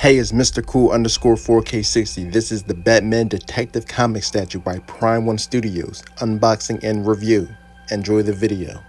Hey, it's Mr. Cool underscore 4K60. This is the Batman Detective Comic statue by Prime One Studios, unboxing and review. Enjoy the video.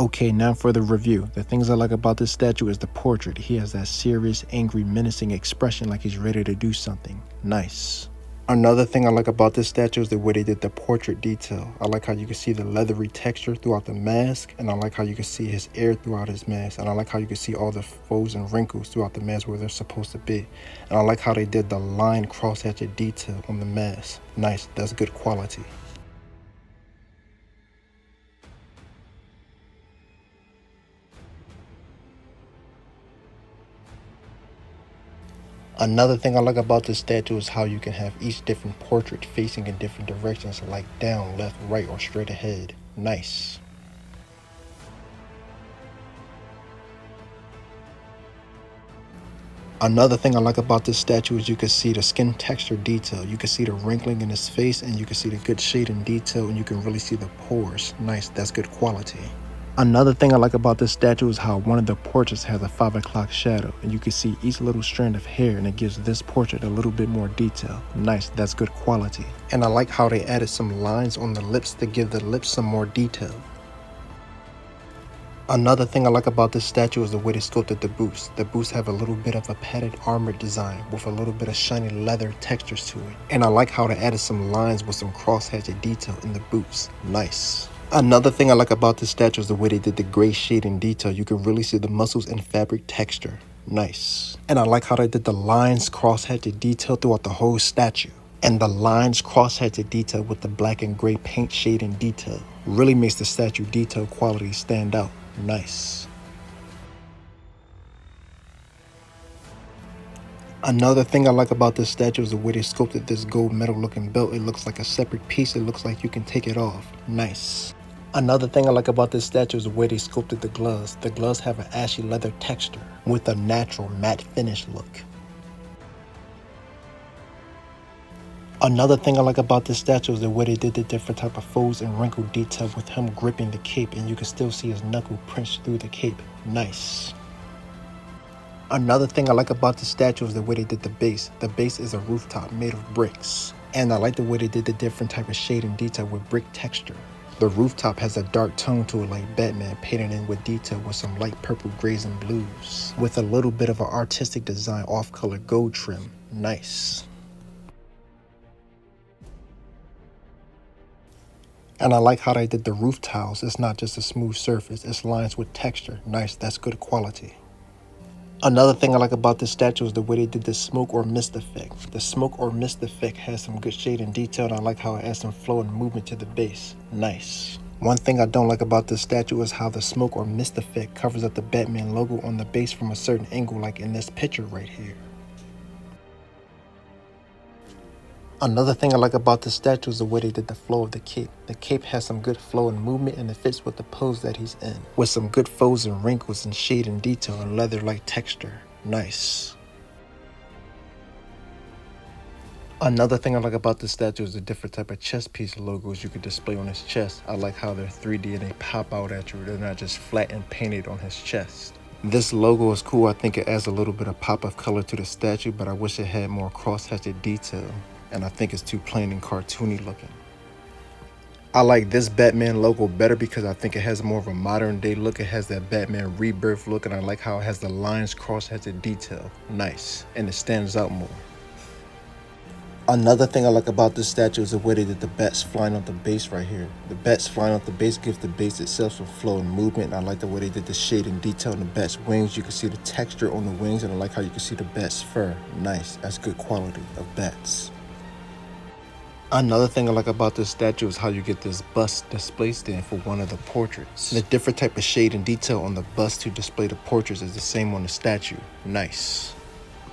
Okay, now for the review. The things I like about this statue is the portrait. He has that serious, angry, menacing expression like he's ready to do something. Nice. Another thing I like about this statue is the way they did the portrait detail. I like how you can see the leathery texture throughout the mask, and I like how you can see his air throughout his mask, and I like how you can see all the folds and wrinkles throughout the mask where they're supposed to be. And I like how they did the line cross-hatchet detail on the mask. Nice, that's good quality. Another thing I like about this statue is how you can have each different portrait facing in different directions, like down, left, right, or straight ahead. Nice. Another thing I like about this statue is you can see the skin texture detail. You can see the wrinkling in his face, and you can see the good shade and detail, and you can really see the pores. Nice, that's good quality. Another thing I like about this statue is how one of the portraits has a 5 o'clock shadow, and you can see each little strand of hair, and it gives this portrait a little bit more detail. Nice, that's good quality. And I like how they added some lines on the lips to give the lips some more detail. Another thing I like about this statue is the way they sculpted the boots. The boots have a little bit of a padded armored design with a little bit of shiny leather textures to it. And I like how they added some lines with some cross-hatchet detail in the boots. Nice. Another thing I like about this statue is the way they did the gray shade and detail. You can really see the muscles and fabric texture. Nice. And I like how they did the lines cross-hatchet detail throughout the whole statue. And the lines cross-hatchet detail with the black and gray paint shade and detail really makes the statue detail quality stand out. Nice. Another thing I like about this statue is the way they sculpted this gold metal looking belt. It looks like a separate piece. It looks like you can take it off. Nice. Another thing I like about this statue is the way they sculpted the gloves. The gloves have an ashy leather texture with a natural matte finish look. Another thing I like about this statue is the way they did the different type of folds and wrinkle detail with him gripping the cape, and you can still see his knuckle prints through the cape. Nice. Another thing I like about the statue is the way they did the base. The base is a rooftop made of bricks, and I like the way they did the different type of shade and detail with brick texture. The rooftop has a dark tone to it like Batman, painted in with detail with some light purple grays and blues, with a little bit of an artistic design off-color gold trim. Nice. And I like how they did the roof tiles. It's not just a smooth surface, it's lines with texture. Nice, that's good quality. Another thing I like about this statue is the way they did the smoke or mist effect. The smoke or mist effect has some good shade and detail, and I like how it adds some flow and movement to the base. Nice. One thing I don't like about this statue is how the smoke or mist effect covers up the Batman logo on the base from a certain angle, like in this picture right here. Another thing I like about this statue is the way they did the flow of the cape. The cape has some good flow and movement, and it fits with the pose that he's in, with some good folds and wrinkles and shade and detail and leather-like texture. Nice. Another thing I like about this statue is the different type of chest piece logos you could display on his chest. I like how they're 3D and they pop out at you. They're not just flat and painted on his chest. This logo is cool. I think it adds a little bit of pop of color to the statue, but I wish it had more cross-hatchet detail, and I think it's too plain and cartoony looking. I like this Batman logo better because I think it has more of a modern day look. It has that Batman Rebirth look, and I like how it has the lines cross-hatchet detail. Nice, and it stands out more. Another thing I like about this statue is the way they did the bats flying off the base right here. The bats flying off the base gives the base itself some flow and movement, and I like the way they did the shade and detail in the bat's wings. You can see the texture on the wings, and I like how you can see the bat's fur. Nice, that's good quality of bats. Another thing I like about this statue is how you get this bust display stand for one of the portraits. The different type of shade and detail on the bust to display the portraits is the same on the statue. Nice.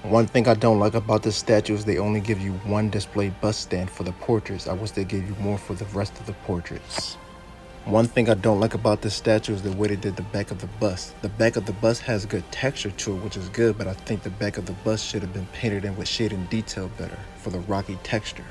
One thing I don't like about this statue is they only give you one display bust stand for the portraits. I wish they gave you more for the rest of the portraits. One thing I don't like about this statue is the way they did the back of the bust. The back of the bust has good texture to it, which is good, but I think the back of the bust should have been painted in with shade and detail better for the rocky texture.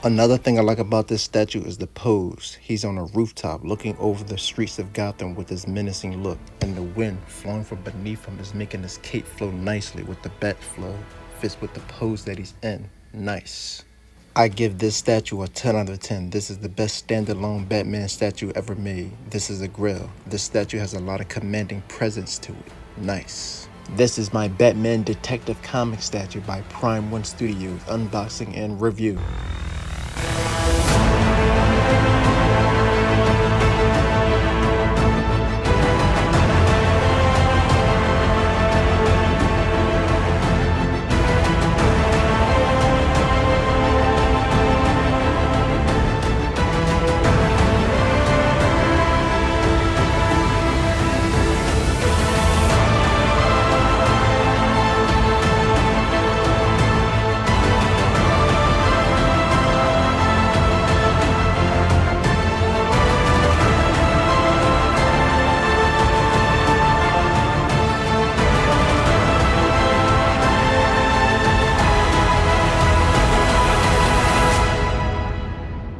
Another thing I like about this statue is the pose. He's on a rooftop looking over the streets of Gotham with his menacing look, and the wind flowing from beneath him is making his cape flow nicely with the bat flow. Fits with the pose that he's in. Nice. I give this statue a 10 out of 10. This is the best standalone Batman statue ever made. This is a grill. This statue has a lot of commanding presence to it. Nice. This is my Batman Detective Comics statue by Prime One Studios, unboxing and review.